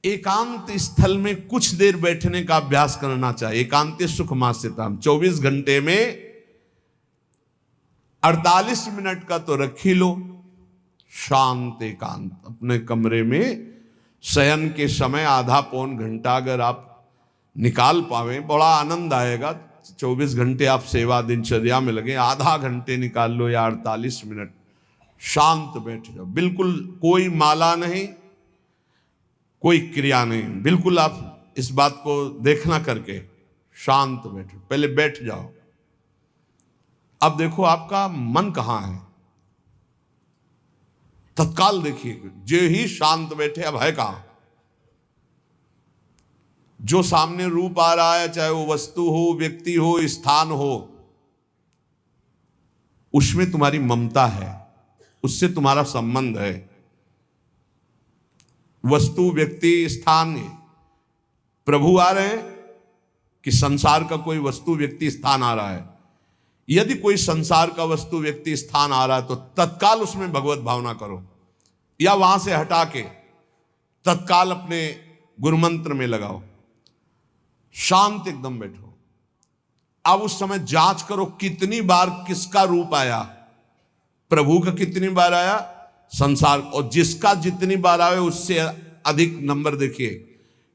एकांत स्थल में कुछ देर बैठने का अभ्यास करना चाहिए। एकांत सुख मास्यताम, 24 घंटे में 48 मिनट का तो रख ही लो शांत एकांत। अपने कमरे में शयन के समय आधा पौन घंटा अगर आप निकाल पावे, बड़ा आनंद आएगा। 24 घंटे आप सेवा दिनचर्या में लगे, आधा घंटे निकाल लो या 48 मिनट शांत बैठ जाओ। बिल्कुल कोई माला नहीं, कोई क्रिया नहीं, बिल्कुल आप इस बात को देखना करके शांत बैठो। पहले बैठ जाओ। अब देखो आपका मन कहां है, तत्काल देखिए। जो ही शांत बैठे, अब है कहां? जो सामने रूप आ रहा है, चाहे वो वस्तु हो, व्यक्ति हो, स्थान हो, उसमें तुम्हारी ममता है, उससे तुम्हारा संबंध है। वस्तु, व्यक्ति, स्थान, प्रभु आ रहे हैं कि संसार का कोई वस्तु, व्यक्ति, स्थान आ रहा है? यदि कोई संसार का वस्तु, व्यक्ति, स्थान आ रहा है तो तत्काल उसमें भगवत भावना करो, या वहां से हटा के तत्काल अपने गुरुमंत्र में लगाओ। शांत एकदम बैठो। अब उस समय जांच करो कितनी बार किसका रूप आया। प्रभु का कितनी बार आया, संसार, और जिसका जितनी बार आए उससे अधिक नंबर देखिए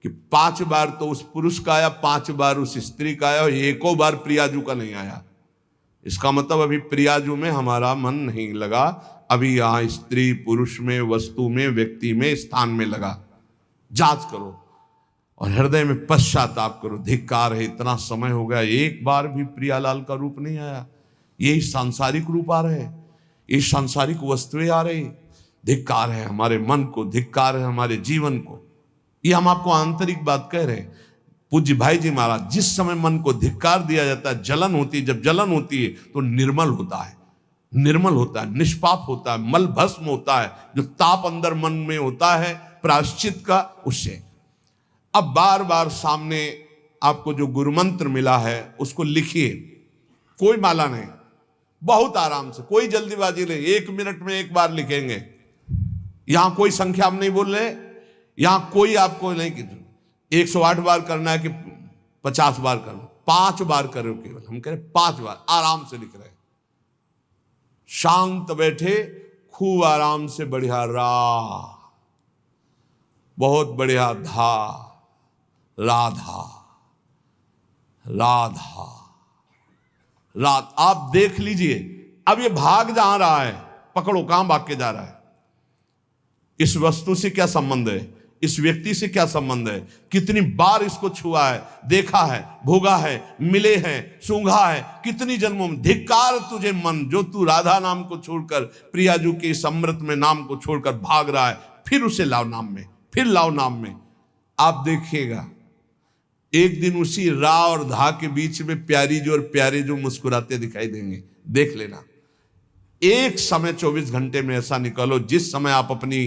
कि 5 बार तो उस पुरुष का आया, 5 बार उस स्त्री का आया, और एको बार प्रियाजू का नहीं आया। इसका मतलब अभी प्रियाजू में हमारा मन नहीं लगा, अभी यहां स्त्री पुरुष में, वस्तु में, व्यक्ति में, स्थान में लगा। जांच करो और हृदय में पश्चाताप करो। धिक्कार है, इतना समय हो गया, एक बार भी प्रियालाल का रूप नहीं आया। यही सांसारिक रूप आ रहे, ये सांसारिक वस्तुएं आ रही। धिक्कार है हमारे मन को, धिक्कार है हमारे जीवन को। ये हम आपको आंतरिक बात कह रहे हैं। पूज्य भाई जी महाराज, जिस समय मन को धिक्कार दिया जाता है, जलन होती है। जब जलन होती है तो निर्मल होता है, निर्मल होता है, निष्पाप होता है, मल भस्म होता है। जो ताप अंदर मन में होता है प्रायश्चित का, उससे अब बार बार सामने आपको जो गुरुमंत्र मिला है उसको लिखिए। कोई माला नहीं, बहुत आराम से, कोई जल्दीबाजी नहीं। 1 मिनट में एक बार लिखेंगे। यहां कोई संख्या हम नहीं बोल रहे, यहां कोई आपको नहीं कि 108 बार करना है कि 50 बार करना, 5 बार करो केवल। हम कह रहे 5 बार आराम से लिख रहे हैं। शांत बैठे, खूब आराम से, बढ़िया रा, बहुत बढ़िया धा, राधा, राधा, रात। आप देख लीजिए अब ये भाग जहां रहा है, पकड़ो कहां भाग के जा रहा है। इस वस्तु से क्या संबंध है, इस व्यक्ति से क्या संबंध है, कितनी बार इसको छुआ है, देखा है, भोगा है, मिले हैं, सूंघा है, कितनी जन्मों में। धिक्कार तुझे मन, जो तू राधा नाम को छोड़कर, प्रियाजू के इस अमृत में नाम को छोड़कर भाग रहा है। फिर उसे लाओ नाम में, फिर लाओ नाम में। आप देखिएगा एक दिन उसी रा और धा के बीच में प्यारी जो और प्यारे जो मुस्कुराते दिखाई देंगे। देख लेना, एक समय 24 घंटे में ऐसा निकालो जिस समय आप अपनी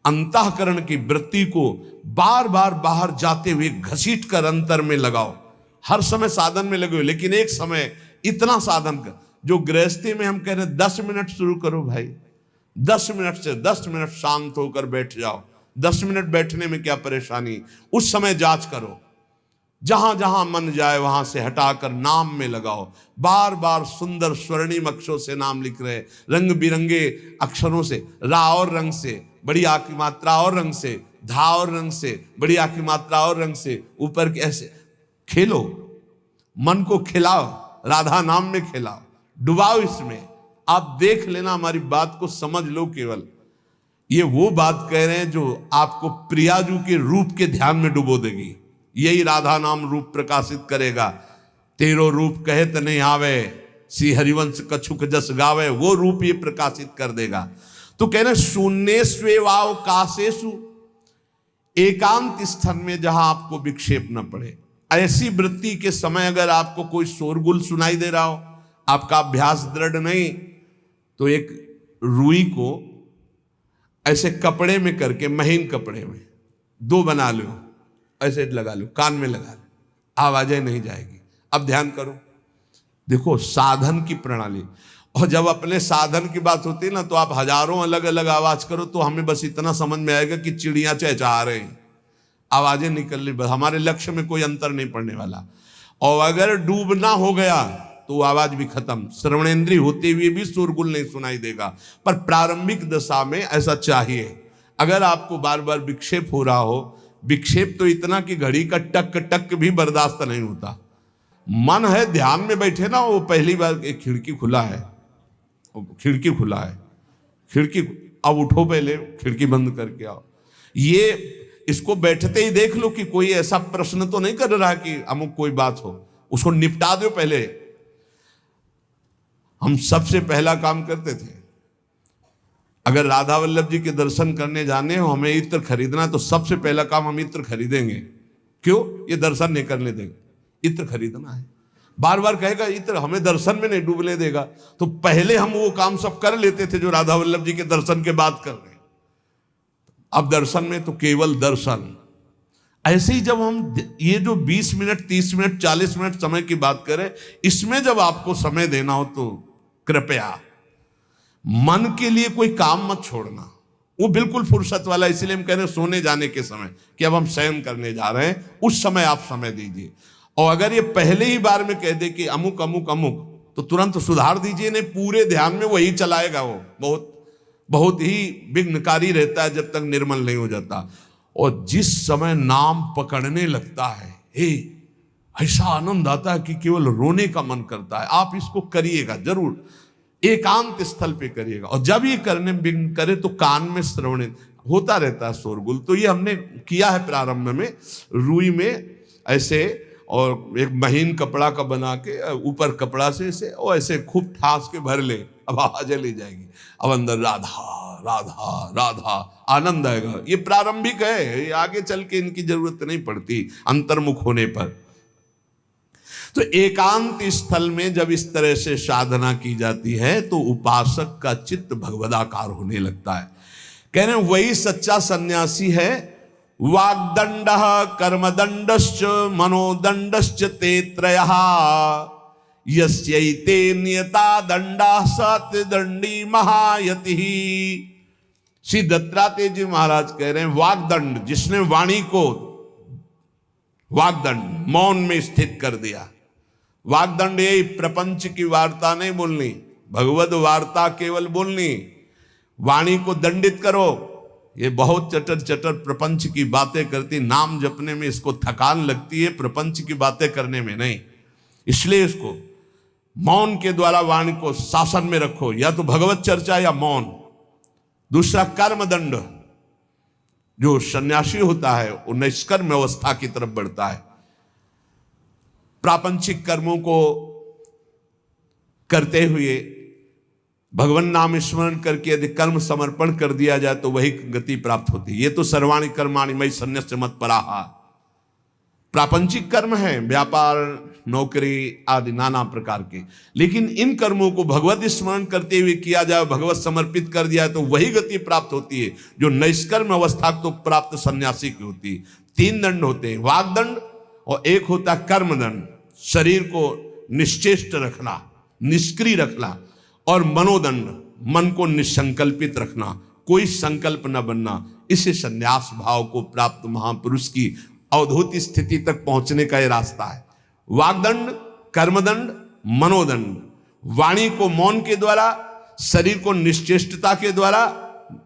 अंतःकरण की वृत्ति को बार बार बाहर जाते हुए घसीट कर अंतर में लगाओ। हर समय साधन में लगे हो, लेकिन एक समय इतना साधन कर, जो गृहस्थी में हम कह रहे हैं 10 मिनट शुरू करो भाई। 10 मिनट से 10 मिनट शांत होकर बैठ जाओ। 10 मिनट बैठने में क्या परेशानी। उस समय जांच करो, जहां जहां मन जाए वहां से हटाकर नाम में लगाओ। बार बार सुंदर स्वर्णिम अक्षरों से नाम लिख रहे, रंग बिरंगे अक्षरों से, रा और रंग से, बड़ी आ की मात्रा और रंग से, धा और रंग से, बड़ी आ की मात्रा और रंग से, ऊपर के ऐसे खेलो, मन को खिलाओ, राधा नाम में खिलाओ, डुबाओ इसमें। आप देख लेना, हमारी बात को समझ लो। केवल ये वो बात कह रहे हैं जो आपको प्रियाजू के रूप के ध्यान में डुबो देगी। यही राधा नाम रूप प्रकाशित करेगा। तेरो रूप कहत नहीं आवे, श्री हरिवंश कछुक जस गावे, वो रूप ये प्रकाशित कर देगा। तो कह रहे शून्य स्वेवाव काशेषु, एकांत स्थान में जहां आपको विक्षेप न पड़े। ऐसी वृत्ति के समय अगर आपको कोई शोरगुल सुनाई दे रहा हो, आपका अभ्यास दृढ़ नहीं, तो एक रुई को ऐसे कपड़े में करके, महीन कपड़े में 2 बना लो, ऐसे लगा लो, कान में लगा लो, आवाजें नहीं जाएगी। अब ध्यान करो, देखो साधन की प्रणाली। और जब अपने साधन की बात होती है ना, तो आप हजारों अलग अलग आवाज करो तो हमें बस इतना समझ में आएगा कि चिड़ियां चहचहा रहे हैं। आवाजें निकलनी, हमारे लक्ष्य में कोई अंतर नहीं पड़ने वाला। और अगर डूबना हो गया तो आवाज भी खत्म, श्रवणेंद्रिय होते हुए भी शोरगुल नहीं सुनाई देगा। पर प्रारंभिक दशा में ऐसा चाहिए। अगर आपको बार बार विक्षेप हो रहा हो, विक्षेप तो इतना कि घड़ी का टक टक भी बर्दाश्त नहीं होता। मन है ध्यान में बैठे ना, वो पहली बार एक खिड़की खुला है, खिड़की खुला है, खिड़की, अब उठो पहले खिड़की बंद करके आओ। ये इसको बैठते ही देख लो कि कोई ऐसा प्रश्न तो नहीं कर रहा कि अमुक कोई बात हो, उसको निपटा दो पहले। हम सबसे पहला काम करते थे, अगर राधा वल्लभ जी के दर्शन करने जाने हो, हमें इत्र खरीदना, तो सबसे पहला काम हम इत्र खरीदेंगे। क्यों? ये दर्शन नहीं करने देंगे, इत्र खरीदना है। बार बार कहेगा इत्र हमें दर्शन में नहीं डूबने देगा, तो पहले हम वो काम सब कर लेते थे जो राधा वल्लभ जी के दर्शन के बाद कर रहे हैं। अब दर्शन में तो केवल दर्शन। ऐसे ही जब हम ये जो 20 मिनट 30 मिनट 40 मिनट समय की बात करें, इसमें जब आपको समय देना हो तो कृपया मन के लिए कोई काम मत छोड़ना, वो बिल्कुल फुर्सत वाला। इसलिए हम कह रहे हैं सोने जाने के समय कि अब हम शयन करने जा रहे हैं, उस समय आप समय दीजिए। और अगर ये पहले ही बार में कह दे कि अमुक अमुक अमुक, तो तुरंत सुधार दीजिए, नहीं पूरे ध्यान में वही चलाएगा। वो बहुत बहुत ही विघ्नकारी रहता है जब तक निर्मल नहीं हो जाता। और जिस समय नाम पकड़ने लगता है, ऐसा आनंद आता है कि केवल रोने का मन करता है। आप इसको करिएगा जरूर, एकांत स्थल पे करिएगा। और जब ये करने विघ्न करे तो कान में श्रवण होता रहता है, शोरगुल। तो ये हमने किया है प्रारंभ में, रुई में ऐसे, और एक महीन कपड़ा का बना के ऊपर कपड़ा से ऐसे और ऐसे खूब ठास के भर ले, अब आवाज ले जाएगी। अब अंदर राधा राधा राधा आनंद आएगा। ये प्रारंभिक है, ये आगे चल के इनकी जरूरत नहीं पड़ती अंतर्मुख होने पर। तो एकांत स्थल में जब इस तरह से साधना की जाती है तो उपासक का चित्त भगवदाकार होने लगता है। कह रहे हैं वही सच्चा सन्यासी है। वाग्दंड कर्मदंडश्च मनोदंडश्च ते त्रयः यस्यैते नियता दंडा सत्यदंडी महायति। श्री दत्तात्रेय जी महाराज कह रहे हैं वाग्दंड, जिसने वाणी को वाग्दंड मौन में स्थित कर दिया। वाग्दंड यही प्रपंच की वार्ता नहीं बोलनी, भगवद वार्ता केवल बोलनी। वाणी को दंडित करो, ये बहुत चटर चटर प्रपंच की बातें करती, नाम जपने में इसको थकान लगती है, प्रपंच की बातें करने में नहीं। इसलिए इसको मौन के द्वारा वाणी को शासन में रखो, या तो भगवत चर्चा या मौन। दूसरा कर्मदंड, जो सन्यासी होता है वो निष्कर्म अवस्था की तरफ बढ़ता है। प्रापंचिक कर्मों को करते हुए भगवान नाम स्मरण करके यदि कर्म समर्पण कर दिया जाए तो वही गति प्राप्त होती है। ये तो सर्वाणि कर्माणि मयि सन्न्यस्य मत्पराः। प्रापंचिक कर्म है, व्यापार नौकरी आदि नाना प्रकार के, लेकिन इन कर्मों को भगवत स्मरण करते हुए किया जाए, भगवत समर्पित कर दिया तो वही गति प्राप्त होती है जो निष्कर्म अवस्था को प्राप्त सन्यासी की होती है। 3 दंड होते हैं, वाग्दंड, और एक होता है कर्मदंड, शरीर को निश्चेष्ट रखना, निष्क्रिय रखना, और मनोदंड, मन को निसंकल्पित रखना, कोई संकल्प न बनना। इसे संन्यास भाव को प्राप्त महापुरुष की अवधूत स्थिति तक पहुंचने का यह रास्ता है। वाग्दंड, कर्मदंड, मनोदंड, वाणी को मौन के द्वारा, शरीर को निश्चेष्टता के द्वारा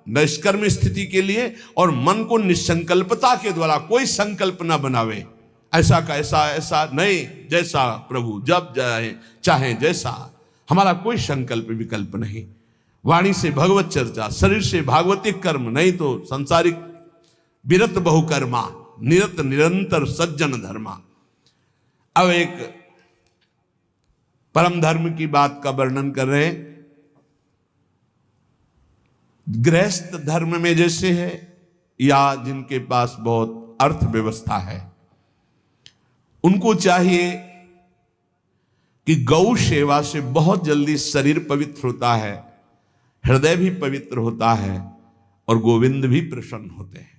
निष्कर्म स्थिति के लिए, और मन को निसंकल्पता के द्वारा, कोई संकल्प न बनावे, ऐसा का ऐसा, ऐसा नहीं, जैसा प्रभु जब चाहे जैसा, हमारा कोई संकल्प विकल्प नहीं। वाणी से भगवत चर्चा, शरीर से भागवतिक कर्म, नहीं तो संसारिक विरत बहुकर्मा, निरत निरंतर सज्जन धर्मा। अब एक परम धर्म की बात का वर्णन कर रहे हैं। गृहस्थ धर्म में जैसे है, या जिनके पास बहुत अर्थव्यवस्था है, उनको चाहिए कि गौ सेवा से बहुत जल्दी शरीर पवित्र होता है, हृदय भी पवित्र होता है, और गोविंद भी प्रसन्न होते हैं।